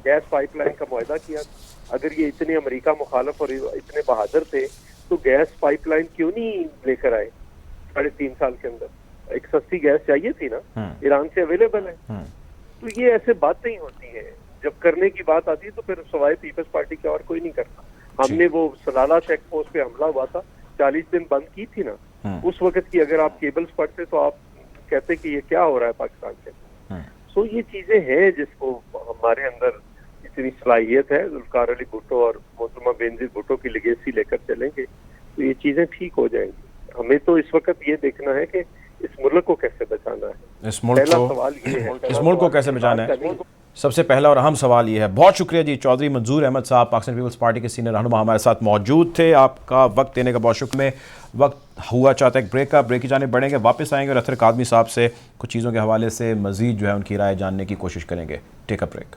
گیس پائپ لائن کا معاہدہ کیا تھا. اگر یہ اتنے امریکہ مخالف اور اتنے بہادر تھے تو گیس پائپ لائن کیوں نہیں لے کر آئے 3.5 سال کے اندر؟ ایک سستی گیس چاہیے تھی نا، ایران سے اویلیبل ہے. تو یہ ایسے باتیں ہی ہوتی ہیں. جب کرنے کی بات آتی ہے تو پھر سوائے پیپلز پارٹی کے اور کوئی نہیں کرتا. ہم نے وہ سلالہ چیک پوسٹ پہ حملہ ہوا تھا، 40 دن بند کی تھی نا، اس وقت کی اگر آپ کیبلز پڑھتے تو آپ کہتے کہ یہ کیا ہو رہا ہے پاکستان کے اندر. سو یہ چیزیں ہیں جس کو ہمارے اندر اتنی صلاحیت ہے. ذوالفقار علی بھٹو اور محترمہ بینظیر بھٹو کی لیگیسی لے کر چلیں گے تو یہ چیزیں ٹھیک ہو جائیں گی. ہمیں تو اس وقت یہ دیکھنا ہے کہ اس ملک کو کیسے بچانا ہے. پہلا سوال یہ ہے اس ملک کو کیسے بچانا ہے، سب سے پہلا اور اہم سوال یہ ہے. بہت شکریہ جی. چودھری منظور احمد صاحب پاکستان پیپلز پارٹی کے سینئر رہنما ہمارے ساتھ موجود تھے. آپ کا وقت دینے کا بہت شکریہ. وقت ہوا چاہتا ہے ایک بریک کا، بریک کی جانب بڑھیں گے، واپس آئیں گے اور اطہر کاظمی صاحب سے کچھ چیزوں کے حوالے سے مزید جو ہے ان کی رائے جاننے کی کوشش کریں گے. Take a break.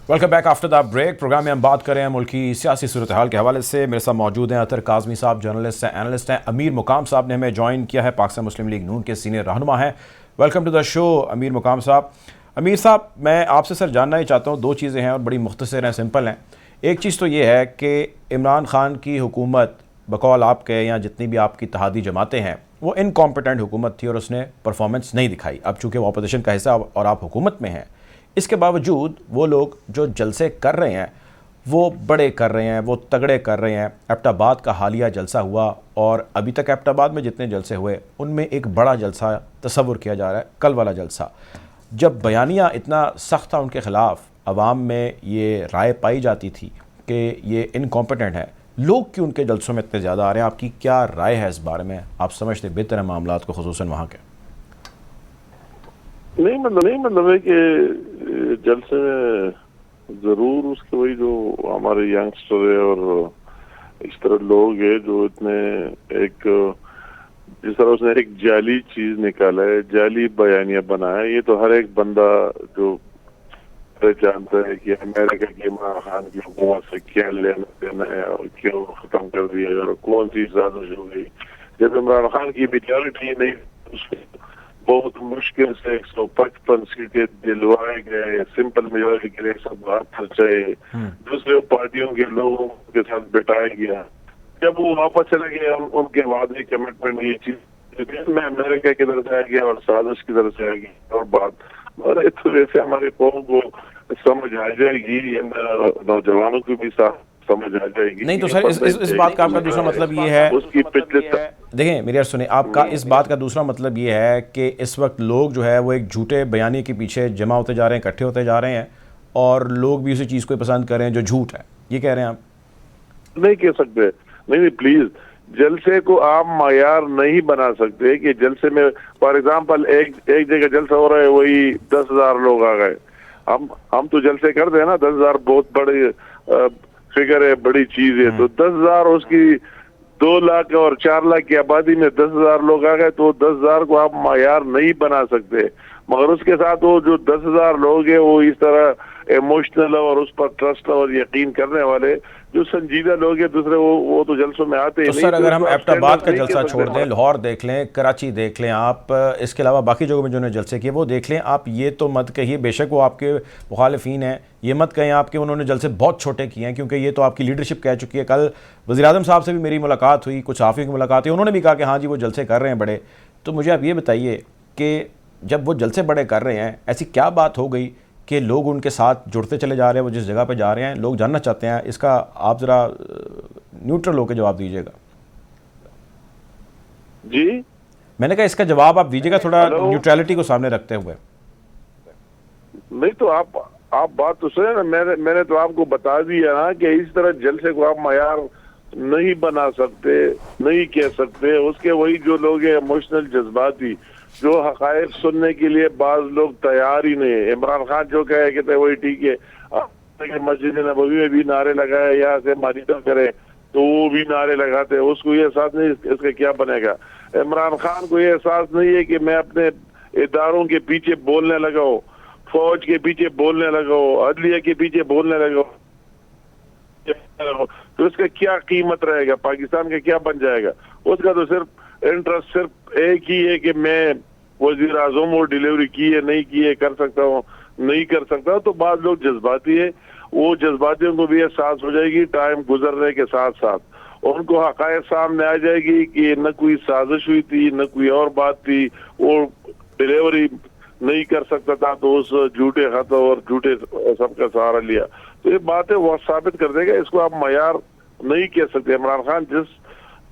Welcome back after the break. Programme میں ہم بات کریں ہیں ملکی سیاسی صورتحال کے حوالے سے. میرے ساتھ موجود ہیں اطہر کاظمی صاحب، جرنلسٹ ہیں، اینالسٹ ہیں. امیر مقام صاحب نے ہمیں جوائن کیا ہے، پاکستان مسلم لیگ نون کے سینئر رہنما ہیں. ویلکم ٹو دا شو امیر مقام صاحب. امیر صاحب، میں آپ سے سر جاننا ہی چاہتا ہوں، دو چیزیں ہیں اور بڑی مختصر ہیں، سمپل ہیں. ایک چیز تو یہ ہے کہ عمران خان کی حکومت بقول آپ کے یا جتنی بھی آپ کی اتحادی جماعتیں ہیں وہ انکمپیٹنٹ حکومت تھی اور اس نے پرفارمنس نہیں دکھائی. اب چونکہ وہ اپوزیشن کا حصہ اور آپ حکومت میں ہیں، اس کے باوجود وہ لوگ جو جلسے کر رہے ہیں وہ بڑے کر رہے ہیں، وہ تگڑے کر رہے ہیں. ایبٹ آباد کا حالیہ جلسہ ہوا اور ابھی تک ایبٹ آباد میں جتنے جلسے ہوئے ان میں ایک بڑا جلسہ تصور کیا جا رہا ہے، کل والا جلسہ. جب بیانیہ اتنا سخت تھا ان کے خلاف، عوام میں یہ رائے پائی جاتی تھی کہ یہ انکمپیٹنٹ ہے، لوگ کیوں ان کے جلسوں میں اتنے زیادہ آ رہے ہیں؟ آپ کی کیا رائے ہے اس بارے میں؟ آپ سمجھتے بہتر ہیں معاملات کو، خصوصاً وہاں کے؟ نہیں مطلب ہے کہ جلسے میں ضرور اس کے وہی جو ہمارے ینگسٹر ہے اور اس طرح لوگ ہیں جو اتنے ایک جس طرح اس نے ایک جعلی چیز نکالا ہے، جعلی بیانیہ بنایا. یہ تو ہر ایک بندہ جو جانتا ہے کہ امریکہ کی عمران خان کی حکومت سے کیا لینا دینا ہے اور کیوں ختم کر دیا ہے اور کون سی سازش ہو گئی. جب عمران خان کی میجورٹی نہیں، بہت مشکل سے 155 سیٹیں دلوائے گئے، سمپل میجورٹی کے لیے سب بات پہنچائے، دوسرے پارٹیوں کے لوگوں کے ساتھ بٹایا گیا. جب وہ واپس چلے گئے ان کے وعدے کمٹمنٹ یہ چیز میں امریکہ کی طرف سے آ گیا اور سازش کی طرف سے آ گئی اور بات. اور اس وجہ سے ہمارے قوم کو سمجھ آ جائے گی، نوجوانوں کو بھی سمجھ آ جائے گی. نہیں تو سر اس بات کا آپ کا دوسرا مطلب یہ ہے، اس کی پچھلے دیکھیں میری سنیں، آپ کا اس بات کا دوسرا مطلب یہ ہے کہ اس وقت لوگ جو ہے وہ ایک جھوٹے بیانی کے پیچھے جمع ہوتے جا رہے ہیں، اکٹھے ہوتے جا رہے ہیں اور لوگ بھی اسی چیز کو پسند کر رہے ہیں جو جھوٹ ہے، یہ کہہ رہے ہیں آپ؟ نہیں کہہ سکتے. نہیں پلیز، جلسے کو آپ معیار نہیں بنا سکتے کہ جلسے میں فار ایگزامپل ایک جگہ جلسہ ہو رہا ہے وہی 10,000 لوگ آ گئے. ہم تو جلسے کرتے ہیں نا، 10,000 بہت بڑی فگر ہے، بڑی چیز ہے. تو 10,000 اس کی 2 لاکھ اور 4 لاکھ کی آبادی میں 10,000 لوگ آ گئے تو 10,000 کو آپ معیار نہیں بنا سکتے. مگر اس کے ساتھ وہ جو 10,000 لوگ ہیں وہ اس طرح ایموشنل اور اس پر ٹرسٹ اور یقین کرنے والے جو سنجیدہ لوگ ہیں دوسرے وہ تو جلسوں میں آتے تو سر اگر ہم ایبٹ آباد کا جلسہ چھوڑ دیں، لاہور دیکھ لیں، کراچی دیکھ لیں، آپ اس کے علاوہ باقی جگہوں میں جنہوں نے جلسے کیے وہ دیکھ لیں، آپ یہ تو مت کہیے، بے شک وہ آپ کے مخالفین ہیں، یہ مت کہیں آپ کے انہوں نے جلسے بہت چھوٹے کیے ہیں، کیونکہ یہ تو آپ کی لیڈرشپ کہہ چکی ہے۔ کل وزیر اعظم صاحب سے بھی میری ملاقات ہوئی، کچھ صحافیوں کی ملاقات ہوئی، انہوں نے بھی کہا کہ ہاں جی وہ جلسے کر رہے ہیں بڑے۔ تو مجھے آپ یہ بتائیے کہ جب وہ جلسے بڑے کر رہے ہیں، ایسی کیا بات ہو گئی کہ لوگ ان کے ساتھ جڑتے چلے جا رہے ہیں، وہ جس جگہ پہ جا رہے ہیں لوگ جاننا چاہتے ہیں، اس کا آپ ذرا نیوٹرل ہو کے جواب دیجیے گا۔ جی میں نے کہا اس کا جواب آپ دیجیے گا تھوڑا نیوٹرلٹی کو سامنے رکھتے ہوئے۔ نہیں تو آپ بات تو سنیں نا، میں نے تو آپ کو بتا دیا نا کہ اس طرح جلسے کو آپ معیار نہیں بنا سکتے، نہیں کہہ سکتے۔ اس کے وہی جو لوگ ہیں ایموشنل جذباتی، جو حقائق سننے کے لیے بعض لوگ تیار ہی نہیں۔ عمران خان جو کہتے ہیں وہی ٹھیک ہے، مسجد نبوی میں بھی نعرے لگائے، یہاں سے مانیٹر کرے تو وہ بھی نعرے لگاتے ہیں، اس کو یہ احساس نہیں اس کا کیا بنے گا۔ عمران خان کو یہ احساس نہیں ہے کہ میں اپنے اداروں کے پیچھے بولنے لگا ہوں، فوج کے پیچھے بولنے لگا ہوں، عدلیہ کے پیچھے بولنے لگا ہوں، تو اس کا کیا قیمت رہے گا، پاکستان کا کیا بن جائے گا۔ اس کا تو صرف انٹرسٹ صرف ایک ہی ہے کہ میں وزیر اعظم وہ ڈیلیوری کی ہے نہیں کی ہے، کر سکتا ہوں نہیں کر سکتا۔ تو بعض لوگ جذباتی ہے، وہ جذباتیوں کو بھی احساس ہو جائے گی ٹائم گزرنے کے ساتھ ساتھ، ان کو حقائق سامنے آ جائے گی کہ نہ کوئی سازش ہوئی تھی، نہ کوئی اور بات تھی، وہ ڈیلیوری نہیں کر سکتا تھا تو اس جھوٹے خط اور جھوٹے سب کا سہارا لیا۔ تو یہ بات ہے وہ ثابت کر دے گا، اس کو آپ معیار نہیں کہہ سکتے۔ عمران خان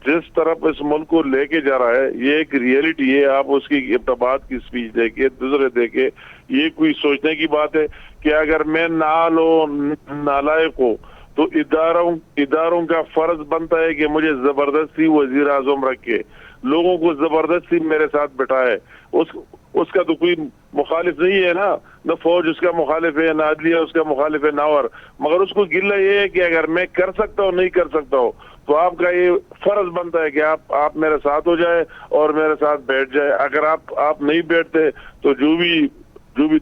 جس طرف اس ملک کو لے کے جا رہا ہے یہ ایک ریئلٹی ہے۔ آپ اس کی ابتباد کی سپیچ دیکھیں، دوسرے دیکھیں، یہ کوئی سوچنے کی بات ہے کہ اگر میں نالائق ہوں تو اداروں کا فرض بنتا ہے کہ مجھے زبردستی وزیر اعظم رکھ کے لوگوں کو زبردستی میرے ساتھ بٹھائے۔ اس کا تو کوئی مخالف نہیں ہے نا، نہ فوج اس کا مخالف ہے، نہ عدلیہ اس کا مخالف ہے، نہ اور، مگر اس کو گلہ یہ ہے کہ اگر میں کر سکتا ہوں نہیں کر سکتا ہوں تو آپ کا یہ فرض بنتا ہے کہ آپ میرے ساتھ ہو جائے اور میرے ساتھ بیٹھ جائے۔ اگر آپ نہیں بیٹھتے تو جو بھی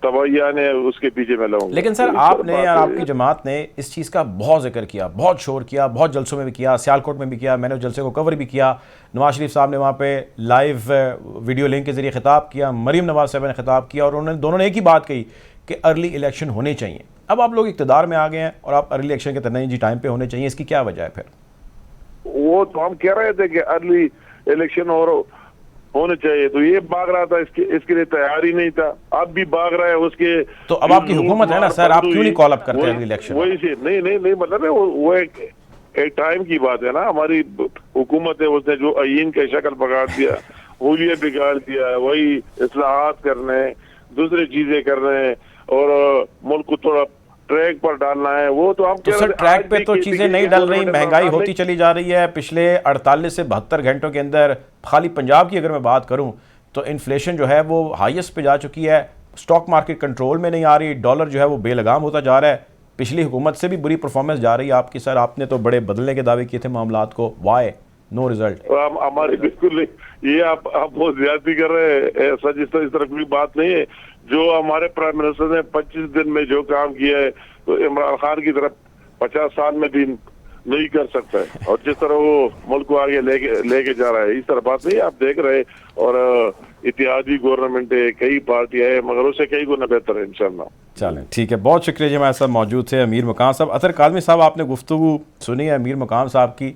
تباہیاں نے اس کے پیچھے میں لاؤں گا۔ لیکن سر آپ نے اور آپ کی جماعت نے اس چیز کا بہت ذکر کیا، بہت شور کیا، بہت جلسوں میں بھی کیا، سیالکوٹ میں بھی کیا، میں نے اس جلسے کو کور بھی کیا، نواز شریف صاحب نے وہاں پہ لائیو ویڈیو لنک کے ذریعے خطاب کیا، مریم نواز صاحب نے خطاب کیا، اور انہوں نے دونوں نے ایک ہی بات کہی کہ ارلی الیکشن ہونے چاہیے۔ اب آپ لوگ اقتدار میں آ گئے ہیں اور آپ ارلی الیکشن کے تنہی جی ٹائم پہ ہونے چاہیے، اس کی کیا وجہ ہے پھر؟ وہ تو ہم کہہ رہے تھے کہ ارلی الیکشن اور ہونے چاہیے، تو یہ بھاگ رہا تھا، اس کے لیے تیار ہی نہیں تھا، اب بھی بھاگ رہا ہے اس کے۔ تو اب آپ کی حکومت ہے نا سر، آپ کیوں نہیں کال اپ کرتے ارلی الیکشن؟ وہی سے نہیں مطلب ہے وہ ایک ٹائم کی بات ہے نا، ہماری حکومت ہے، اس نے جو آئین کا شکل بگاڑ دیا، حلیہ بگاڑ دیا، وہی اصلاحات کرنے، دوسری چیزیں کرنے اور ملک کو تھوڑا ٹریک پر ڈالنا ہے، وہ تو ہم سر ٹریک پہ تو چیزیں نہیں ڈل رہی، مہنگائی ہوتی چلی جا رہی ہے۔ پچھلے 48 سے 72 گھنٹوں کے اندر خالی پنجاب کی اگر میں بات کروں تو انفلیشن جو ہے وہ ہائیسٹ پہ جا چکی ہے، سٹاک مارکیٹ کنٹرول میں نہیں آ رہی، ڈالر جو ہے وہ بے لگام ہوتا جا رہا ہے، پچھلی حکومت سے بھی بری پرفارمنس جا رہی ہے آپ کی سر، آپ نے تو بڑے بدلنے کے دعوے کیے تھے معاملات کو، وائی نو ریزلٹ؟ ہماری بالکل نہیں، یہ آپ بہت زیادتی کر رہے ہیں، ایسا اس طرح کوئی بات نہیں ہے۔ جو ہمارے پرائم منسٹر نے 25 دن میں جو کام کیا ہے تو عمران خان کی طرف 50 سال میں بھی نہیں کر سکتا ہے، اور جس طرح وہ ملک کو آگے لے کے جا رہا ہے اس طرح بات نہیں آپ دیکھ رہے۔ اور اتحادی گورنمنٹ ہے، کئی پارٹیاں ہیں، مگر اسے کئی گنا بہتر ہے انشاءاللہ۔ چلیں ٹھیک ہے، بہت شکریہ جی، ہمارے ساتھ موجود تھے امیر مقام صاحب۔ اطہر کاظمی صاحب آپ نے گفتگو سنی ہے امیر مقام صاحب کی،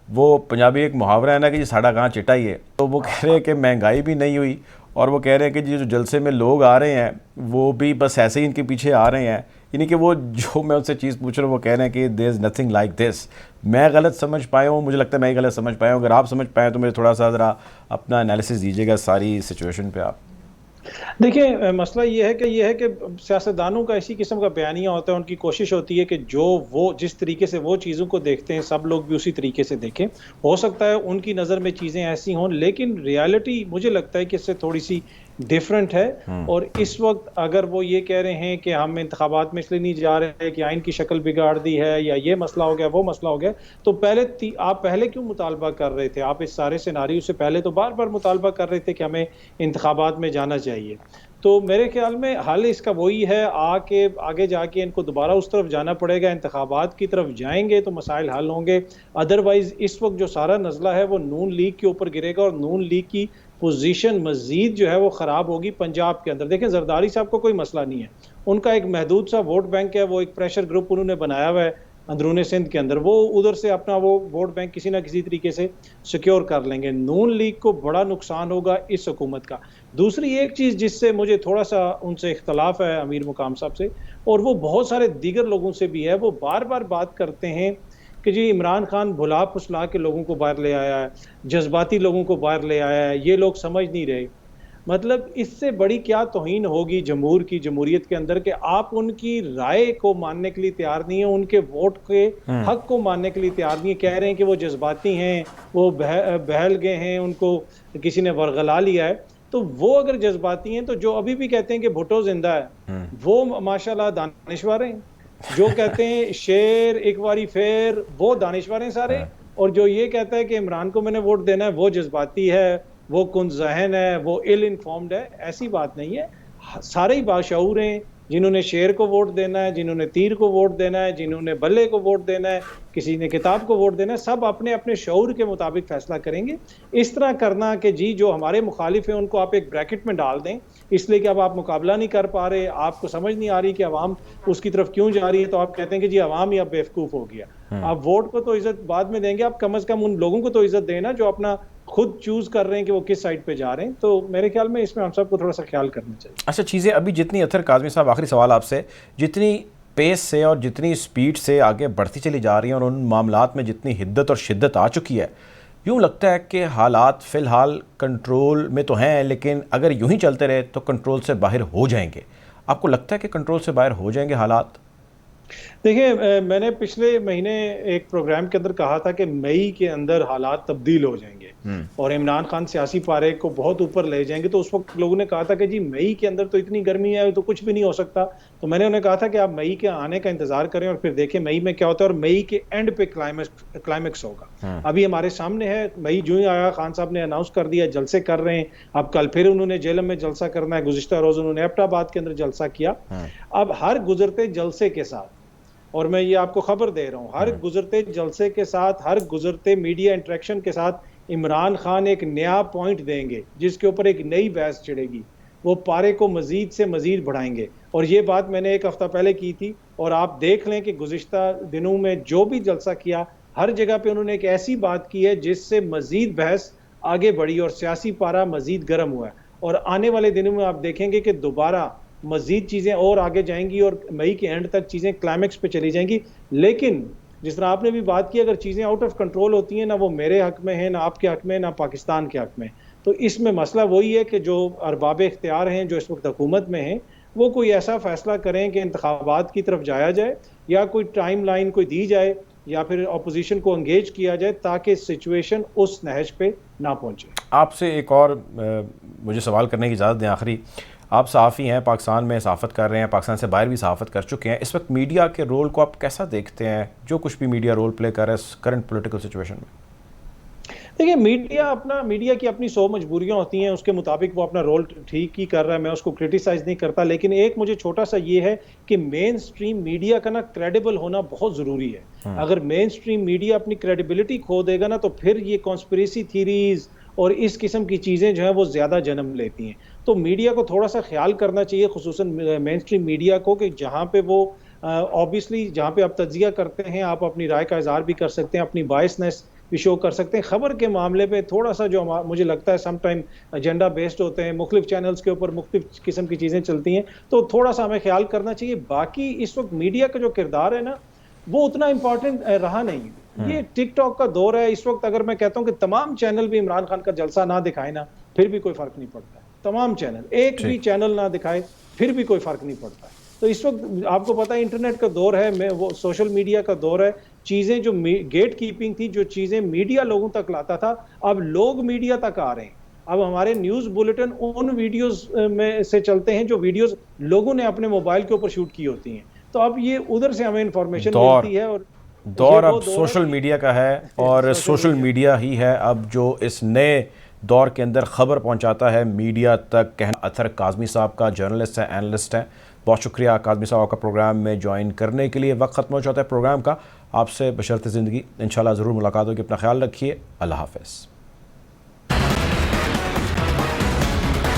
وہ پنجابی ایک محاورہ ہے نا کہ جی ساڑھا گاں چٹا ہی ہے، تو وہ کہہ رہے ہیں کہ مہنگائی بھی نہیں ہوئی، اور وہ کہہ رہے ہیں کہ جی جو جلسے میں لوگ آ رہے ہیں وہ بھی بس ایسے ہی ان کے پیچھے آ رہے ہیں، یعنی کہ وہ جو میں ان سے چیز پوچھ رہا ہوں وہ کہہ رہے ہیں کہ دیر از نتھنگ لائک دس۔ میں غلط سمجھ پایا ہوں، مجھے لگتا ہے میں ہی غلط سمجھ پایا ہوں، اگر آپ سمجھ پائیں تو مجھے تھوڑا سا ذرا اپنا انالیسس دیجیے گا ساری سچویشن پہ آپ۔ دیکھیں مسئلہ یہ ہے کہ سیاستدانوں کا اسی قسم کا بیانیہ ہوتا ہے، ان کی کوشش ہوتی ہے کہ جو وہ جس طریقے سے وہ چیزوں کو دیکھتے ہیں سب لوگ بھی اسی طریقے سے دیکھیں۔ ہو سکتا ہے ان کی نظر میں چیزیں ایسی ہوں، لیکن ریالٹی مجھے لگتا ہے کہ اس سے تھوڑی سی ڈیفرنٹ ہے۔ اور اس وقت اگر وہ یہ کہہ رہے ہیں کہ ہم انتخابات میں اس لیے نہیں جا رہے کہ آئین کی شکل بگاڑ دی ہے یا یہ مسئلہ ہو گیا وہ مسئلہ ہو گیا، تو آپ پہلے کیوں مطالبہ کر رہے تھے؟ آپ اس سارے سیناریو سے پہلے تو بار بار مطالبہ کر رہے تھے کہ ہمیں انتخابات میں جانا چاہیے۔ تو میرے خیال میں حل اس کا وہی ہے، آگے جا کے ان کو دوبارہ اس طرف جانا پڑے گا، انتخابات کی طرف جائیں گے تو مسائل حل ہوں گے. ادروائز اس وقت جو سارا نزلہ ہے وہ نون لیگ کے اوپر گرے گا، اور نون لیگ کی پوزیشن مزید جو ہے وہ خراب ہوگی پنجاب کے اندر. دیکھیں زرداری صاحب کو کوئی مسئلہ نہیں ہے، ان کا ایک محدود سا ووٹ بینک ہے، وہ ایک پریشر گروپ انہوں نے بنایا ہوا ہے اندرون سندھ کے اندر، وہ ادھر سے اپنا وہ ووٹ بینک کسی نہ کسی طریقے سے سیکیور کر لیں گے. نون لیگ کو بڑا نقصان ہوگا اس حکومت کا. دوسری ایک چیز جس سے مجھے تھوڑا سا ان سے اختلاف ہے امیر مقام صاحب سے، اور وہ بہت سارے دیگر لوگوں سے بھی ہے، وہ بار بار بات کرتے ہیں کہ جی عمران خان بھلا پھسلا کے لوگوں کو باہر لے آیا ہے، جذباتی لوگوں کو باہر لے آیا ہے، یہ لوگ سمجھ نہیں رہے. مطلب اس سے بڑی کیا توہین ہوگی جمہوریت کے اندر کہ آپ ان کی رائے کو ماننے کے لیے تیار نہیں ہیں، ان کے ووٹ کے حق کو ماننے کے لیے تیار نہیں ہیں. کہہ رہے ہیں کہ وہ جذباتی ہیں، وہ بہل گئے ہیں، ان کو کسی نے ورغلا لیا ہے. تو وہ اگر جذباتی ہیں تو جو ابھی بھی کہتے ہیں کہ بھٹو زندہ ہے وہ ماشاءاللہ دانشور ہیں. جو کہتے ہیں شیر ایک باری پھر، وہ دانشور ہیں سارے. اور جو یہ کہتا ہے کہ عمران کو میں نے ووٹ دینا ہے وہ جذباتی ہے، وہ کن ذہن ہے، وہ ill informed ہے. ایسی بات نہیں ہے، سارے ہی باشعور ہیں. جنہوں نے شیر کو ووٹ دینا ہے، جنہوں نے تیر کو ووٹ دینا ہے، جنہوں نے بلے کو ووٹ دینا ہے، کسی نے کتاب کو ووٹ دینا ہے، سب اپنے اپنے شعور کے مطابق فیصلہ کریں گے. اس طرح کرنا کہ جی جو ہمارے مخالف ہیں ان کو آپ ایک بریکٹ میں ڈال دیں اس لیے کہ اب آپ مقابلہ نہیں کر پا رہے، آپ کو سمجھ نہیں آ رہی کہ عوام اس کی طرف کیوں جا رہی ہے، تو آپ کہتے ہیں کہ جی عوام ہی اب بیوقوف ہو گیا. آپ ووٹ کو تو عزت بعد میں دیں گے، آپ کم از کم ان لوگوں کو تو عزت دینا جو اپنا خود چوز کر رہے ہیں کہ وہ کس سائڈ پہ جا رہے ہیں. تو میرے خیال میں اس میں ہم سب کو تھوڑا سا خیال کرنا چاہیے. اچھا چیزیں ابھی جتنی اثر کاظمی صاحب، آخری سوال آپ سے، جتنی پیس سے اور جتنی سپیڈ سے آگے بڑھتی چلی جا رہی ہیں اور ان معاملات میں جتنی حدت اور شدت آ چکی ہے، یوں لگتا ہے کہ حالات فی الحال کنٹرول میں تو ہیں، لیکن اگر یوں ہی چلتے رہے تو کنٹرول سے باہر ہو جائیں گے. آپ کو لگتا ہے کہ کنٹرول سے باہر ہو جائیں گے حالات؟ دیکھیں میں نے پچھلے مہینے ایک پروگرام کے اندر کہا تھا کہ مئی کے اندر حالات تبدیل ہو جائیں گے اور عمران خان سیاسی پارے کو بہت اوپر لے جائیں گے. تو اس وقت لوگوں نے کہا تھا کہ جی مئی کے اندر تو اتنی گرمی ہے تو کچھ بھی نہیں ہو سکتا. تو میں نے انہیں کہا تھا کہ آپ مئی کے آنے کا انتظار کریں اور پھر دیکھیں مئی میں کیا ہوتا ہے، اور مئی کے اینڈ پہ کلائمیکس ہوگا. ابھی ہمارے سامنے ہے مئی جو ہی آیا، خان صاحب نے اناؤنس کر دیا جلسے کر رہے ہیں. اب کل پھر انہوں نے جیلم میں جلسہ کرنا ہے، گزشتہ روز انہوں نے ایبٹ آباد کے اندر جلسہ کیا. اب ہر گزرتے جلسے کے ساتھ، اور میں یہ آپ کو خبر دے رہا ہوں، ہر گزرتے جلسے کے ساتھ، ہر گزرتے میڈیا انٹریکشن کے ساتھ عمران خان ایک نیا پوائنٹ دیں گے جس کے اوپر ایک نئی بحث چڑھے گی. وہ پارے کو مزید سے مزید بڑھائیں گے. اور یہ بات میں نے ایک ہفتہ پہلے کی تھی، اور آپ دیکھ لیں کہ گزشتہ دنوں میں جو بھی جلسہ کیا ہر جگہ پہ انہوں نے ایک ایسی بات کی ہے جس سے مزید بحث آگے بڑھی اور سیاسی پارا مزید گرم ہوا ہے. اور آنے والے دنوں میں آپ دیکھیں گے کہ دوبارہ مزید چیزیں اور آگے جائیں گی اور مئی کے اینڈ تک چیزیں کلائمیکس پہ چلی جائیں گی. لیکن جس طرح آپ نے بھی بات کی، اگر چیزیں آؤٹ آف کنٹرول ہوتی ہیں، نہ وہ میرے حق میں ہیں، نہ آپ کے حق میں، نہ پاکستان کے حق میں. تو اس میں مسئلہ وہی ہے کہ جو ارباب اختیار ہیں جو اس وقت حکومت میں ہیں، وہ کوئی ایسا فیصلہ کریں کہ انتخابات کی طرف جایا جائے، یا کوئی ٹائم لائن کوئی دی جائے، یا پھر اپوزیشن کو انگیج کیا جائے تاکہ سچویشن اس نہج پہ نہ پہنچے. آپ سے ایک اور مجھے سوال کرنے کی اجازت دیں آخری. آپ صحافی ہیں، پاکستان میں صحافت کر رہے ہیں، پاکستان سے باہر بھی صحافت کر چکے ہیں. اس وقت میڈیا کے رول کو آپ کیسا دیکھتے ہیں، جو کچھ بھی میڈیا رول پلے کر رہا ہے کرنٹ پولیٹیکل سچویشن میں؟ دیکھیں میڈیا کی اپنی 100 مجبوریاں ہوتی ہیں، اس کے مطابق وہ اپنا رول ٹھیک ہی کر رہا ہے، میں اس کو کرٹیسائز نہیں کرتا. لیکن ایک مجھے چھوٹا سا یہ ہے کہ مین سٹریم میڈیا کا نا کریڈیبل ہونا بہت ضروری ہے. اگر مین سٹریم میڈیا اپنی کریڈیبلٹی کھو دے گا نا تو پھر یہ کانسپریسی تھیریز اور اس قسم کی چیزیں جو ہیں وہ زیادہ جنم لیتی ہیں. تو میڈیا کو تھوڑا سا خیال کرنا چاہیے، خصوصاً مین سٹریم میڈیا کو، کہ جہاں پہ وہ اوبیسلی جہاں پہ آپ تجزیہ کرتے ہیں، آپ اپنی رائے کا اظہار بھی کر سکتے ہیں، اپنی بائسنس بھی شو کر سکتے ہیں. خبر کے معاملے پہ تھوڑا سا جو مجھے لگتا ہے سم ٹائم ایجنڈا بیسڈ ہوتے ہیں، مختلف چینلز کے اوپر مختلف قسم کی چیزیں چلتی ہیں، تو تھوڑا سا ہمیں خیال کرنا چاہیے. باقی اس وقت میڈیا کا جو کردار ہے نا وہ اتنا امپورٹنٹ رہا نہیں. یہ ٹک ٹاک کا دور ہے اس وقت. اگر میں کہتا ہوں کہ تمام چینل بھی عمران خان کا جلسہ نہ دکھائے نا پھر بھی کوئی فرق نہیں پڑتا. تمام چینل، ایک بھی چینل نہ دکھائے پھر بھی کوئی فرق نہیں پڑتا. تو اس وقت آپ کو پتا ہے انٹرنیٹ کا دور ہے، وہ سوشل میڈیا کا دور ہے. چیزیں جو گیٹ کیپنگ تھی، جو چیزیں میڈیا لوگوں تک لاتا تھا، اب لوگ میڈیا تک آ رہے ہیں. اب ہمارے نیوز بلیٹن ان ویڈیوز میں سے چلتے ہیں جو ویڈیوز لوگوں نے اپنے موبائل کے اوپر شوٹ کی ہوتی ہیں. تو اب یہ ادھر سے ہمیں انفارمیشن ملتی ہے. اور دور اب سوشل میڈیا کا ہے، اور سوشل میڈیا ہی ہے اب جو اس نئے دور کے اندر خبر پہنچاتا ہے میڈیا تک. کہنا اطہر کاظمی صاحب کا، جرنلسٹ ہیں، اینالسٹ ہیں. بہت شکریہ کاظمی صاحب کا پروگرام میں جوائن کرنے کے لیے. وقت ختم ہو جاتا ہے پروگرام کا. آپ سے بشرط زندگی انشاءاللہ ضرور ملاقات ہوگی. اپنا خیال رکھیے. اللہ حافظ.